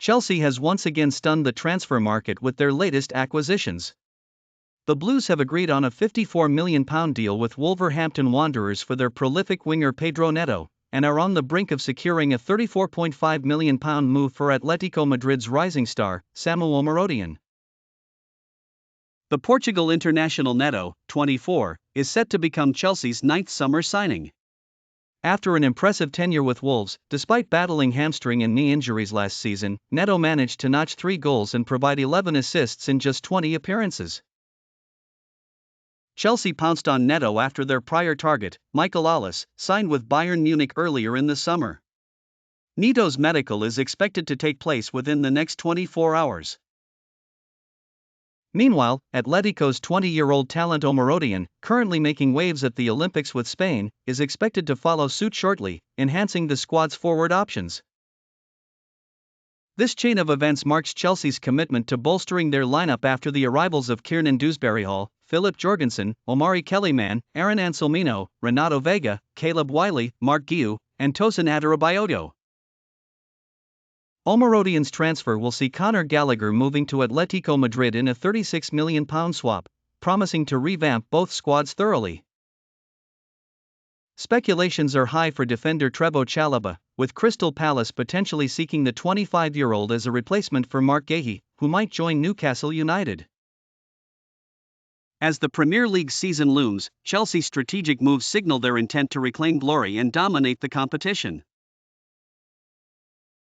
Chelsea has once again stunned the transfer market with their latest acquisitions. The Blues have agreed on a £54 million deal with Wolverhampton Wanderers for their prolific winger Pedro Neto, and are on the brink of securing a £34.5 million move for Atletico Madrid's rising star, Samu Omorodion. The Portugal international Neto, 24, is set to become Chelsea's ninth summer signing. After an impressive tenure with Wolves, despite battling hamstring and knee injuries last season, Neto managed to notch 3 goals and provide 11 assists in just 20 appearances. Chelsea pounced on Neto after their prior target, Michael Ollis, signed with Bayern Munich earlier in the summer. Neto's medical is expected to take place within the next 24 hours. Meanwhile, Atletico's 20-year-old talent Omorodion, currently making waves at the Olympics with Spain, is expected to follow suit shortly, enhancing the squad's forward options. This chain of events marks Chelsea's commitment to bolstering their lineup after the arrivals of Kiernan Dewsbury-Hall, Philip Jorgensen, Omari Kellyman, Aaron Anselmino, Renato Vega, Caleb Wiley, Mark Guiu, and Tosin Adarabioyo. Omorodion's transfer will see Conor Gallagher moving to Atletico Madrid in a £36 million swap, promising to revamp both squads thoroughly. Speculations are high for defender Trevoh Chalobah, with Crystal Palace potentially seeking the 25-year-old as a replacement for Mark Guehi, who might join Newcastle United. As the Premier League season looms, Chelsea's strategic moves signal their intent to reclaim glory and dominate the competition.